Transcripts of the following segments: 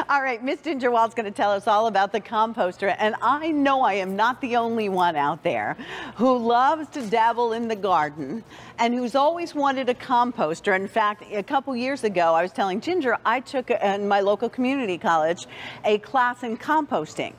All right, Miss Ginger Wild's going to tell us all about the composter, and I know I am not the only one out there who loves to dabble in the garden and who's always wanted a composter. In fact, a couple years ago, I was telling Ginger, I took in my local community college a class in composting.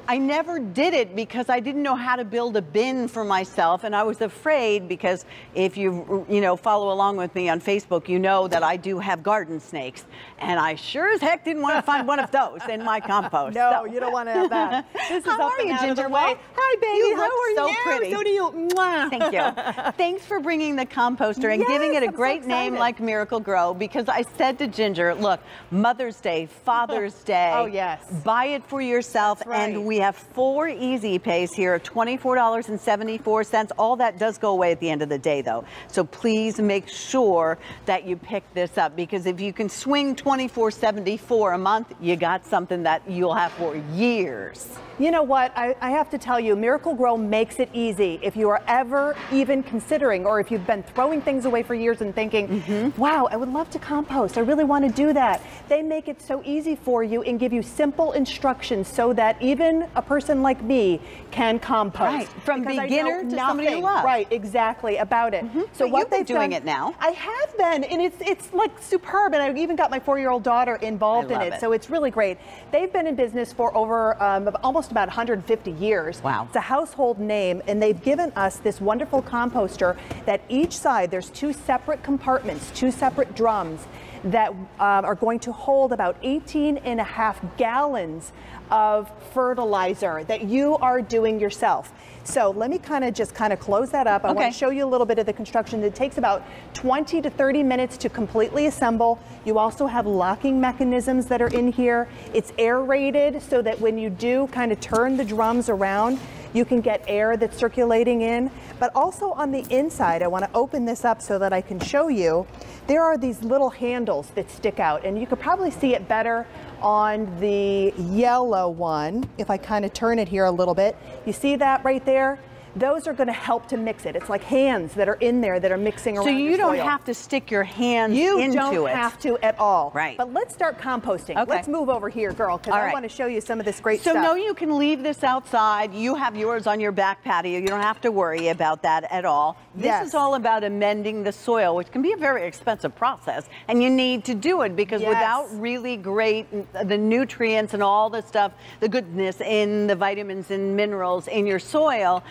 I never did it because I didn't know how to build a bin for myself, and I was afraid because if you follow along with me on Facebook, you know that I do have garden snakes, and I sure as heck didn't want to find one of those in my compost. No, you don't want to have that. This is How are you, Ginger? Well, hi, baby. You How are look so you? pretty. So do you. Mwah. Thank you. Thanks for bringing the composter and giving it a great name like Miracle Grow, because I said to Ginger, look, Mother's Day, Father's Day. Oh, yes. Buy it for yourself, and we have 4 easy pays here of $24.74. All that does go away at the end of the day, though. So please make sure that you pick this up, because if you can swing $24.74 a month, you got something that you'll have for years. You know what? I have to tell you, Miracle Grow makes it easy. If you are ever even considering, or if you've been throwing things away for years and thinking, wow, I would love to compost, I really want to do that. They make it so easy for you and give you simple instructions so that even a person like me can compost. Right, from beginner to somebody you love. Right, exactly, about it. So what they've doing it now? I have been, and it's like superb, and I've even got my 4-year-old daughter involved in it, so it's really great. They've been in business for over almost about 150 years. Wow. It's a household name, and they've given us this wonderful composter that each side, there's 2 separate compartments, 2 separate drums that are going to hold about 18.5 gallons of fertilizer that you are doing yourself. So let me just close that up. I want to show you a little bit of the construction. It takes about 20 to 30 minutes to completely assemble. You also have locking mechanisms that are in here. It's aerated so that when you do turn the drums around, you can get air that's circulating in. But also on the inside, I want to open this up so that I can show you, there are these little handles that stick out, and you could probably see it better on the yellow one. If I turn it here a little bit, you see that right there? Those are going to help to mix it. It's like hands that are in there that are mixing around. So you don't have to stick your hands into it. You don't have to at all. Right. But let's start composting. Okay. Let's move over here, girl, because I want to show you some of this great stuff. So no, you can leave this outside. You have yours on your back patio. You don't have to worry about that at all. This is all about amending the soil, which can be a very expensive process, and you need to do it because without really the nutrients and all the stuff, the goodness in the vitamins and minerals in your soil,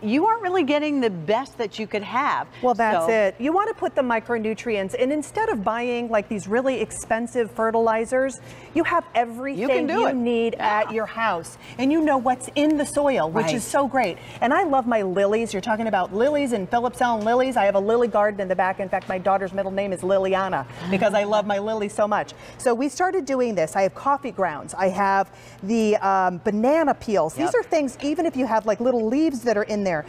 you aren't really getting the best that you could have. Well, that's it. You want to put the micronutrients, and instead of buying like these really expensive fertilizers, you have everything you need at your house, and you know what's in the soil, which is so great. And I love my lilies. You're talking about lilies and Phillips selling lilies. I have a lily garden in the back. In fact, my daughter's middle name is Liliana because I love my lilies so much. So we started doing this. I have coffee grounds. I have the banana peels. These are things, even if you have like little leaves that are in there,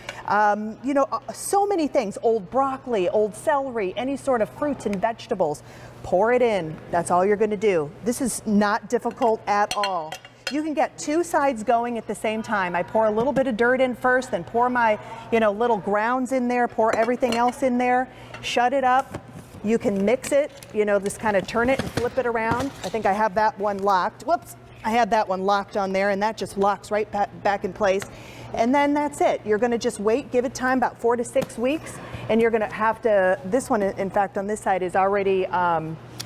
you know, so many things, old broccoli, old celery, any sort of fruits and vegetables, pour it in. That's all you're going to do. This is not difficult at all. You can get 2 sides going at the same time. I pour a little bit of dirt in first, then pour my, little grounds in there, pour everything else in there, shut it up. You can mix it, just kind of turn it and flip it around. I think I have that one locked. Whoops, I had that one locked on there, and that just locks right back in place. And then that's it. You're going to just wait, give it time, about 4 to 6 weeks, and you're going to have to, this one, in fact, on this side is already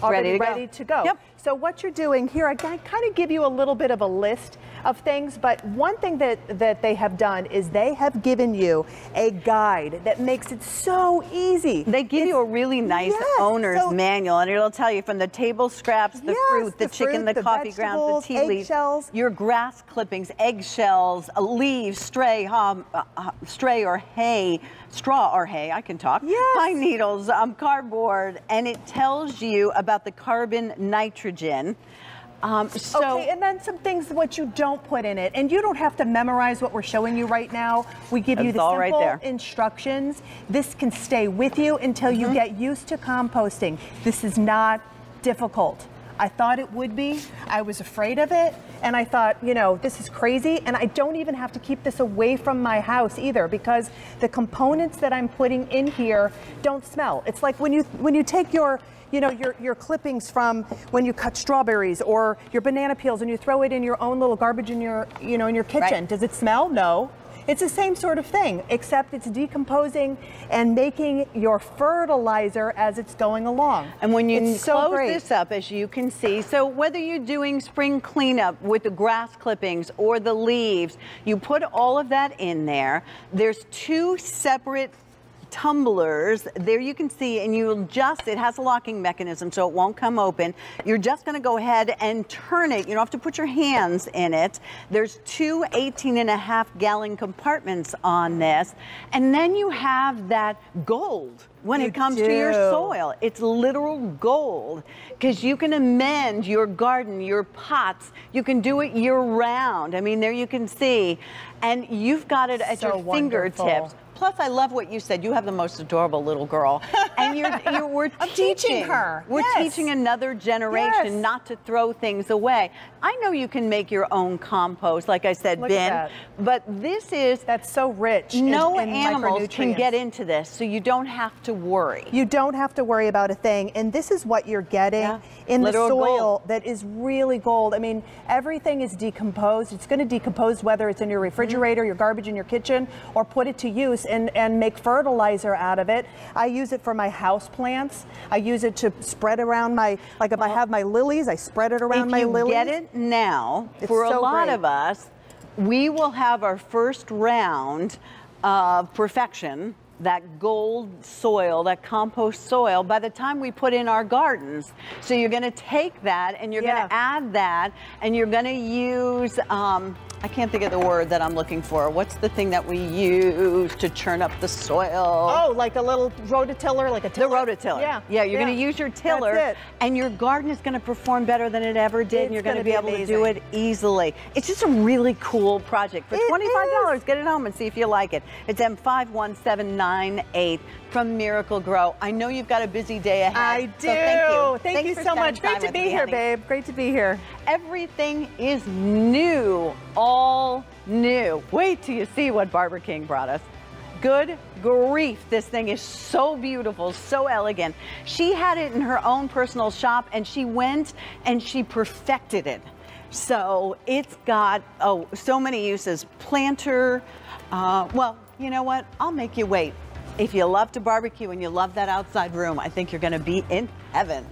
ready to go. Yep. So what you're doing here, I kind of give you a little bit of a list of things, but one thing that they have done is they have given you a guide that makes it so easy. They give you a really nice owner's manual, and it'll tell you from the table scraps, the fruit, the chicken, the coffee grounds, the tea leaves, your grass clippings, eggshells, leaves, stray or hay, straw or hay, I can talk, pine needles, cardboard, and it tells you about the carbon nitrogen. Okay, and then some things what you don't put in it, and you don't have to memorize what we're showing you right now. We give you the simple instructions. This can stay with you until you get used to composting. This is not difficult. I thought it would be. I was afraid of it, and I thought, this is crazy, and I don't even have to keep this away from my house either, because the components that I'm putting in here don't smell. It's like when you take your you know, your clippings from when you cut strawberries or your banana peels and you throw it in your own little garbage in your, you know, in your kitchen. Right. Does it smell? No. It's the same sort of thing, except it's decomposing and making your fertilizer as it's going along. And when you close this up, as you can see, so whether you're doing spring cleanup with the grass clippings or the leaves, you put all of that in there. There's 2 separate tumblers there, you can see, and you just, it has a locking mechanism so it won't come open. You're just going to go ahead and turn it. You don't have to put your hands in it. There's 2 18.5-gallon compartments on this, and then you have that gold when it comes to your soil. It's literal gold, because you can amend your garden, your pots. You can do it year round. I mean, there you can see, and you've got it at your fingertips. Plus, I love what you said. You have the most adorable little girl, and we're teaching her. We're teaching another generation not to throw things away. I know you can make your own compost, like I said, bin, but this is that's so rich. No animals can get into this, so you don't have to worry. You don't have to worry about a thing, and this is what you're getting in the soil that is really gold. I mean, everything is decomposed. It's going to decompose whether it's in your refrigerator, your garbage in your kitchen, or put it to use and make fertilizer out of it. I use it for my house plants. I use it to spread around my, like if I have my lilies, I spread it around my lilies. Get it now, for a lot of us, we will have our first round of perfection, that gold soil, that compost soil, by the time we put in our gardens. So you're going to take that and you're going to add that, and you're going to use, I can't think of the word that I'm looking for. What's the thing that we use to churn up the soil? Oh, like a little rototiller, like a tiller? The rototiller. Yeah, you're going to use your tiller, and your garden is going to perform better than it ever did, and you're going to be able to do it easily. It's just a really cool project. For $25, get it home and see if you like it. It's M51798 from Miracle Grow. I know you've got a busy day ahead. I do. So thank you so much. Great to be here, babe. Great to be here. Everything is new, all new. Wait till you see what Barbara King brought us. Good grief, this thing is so beautiful, so elegant. She had it in her own personal shop, and she went and she perfected it. So it's got, so many uses. Planter, well, you know what? I'll make you wait. If you love to barbecue and you love that outside room, I think you're going to be in heaven.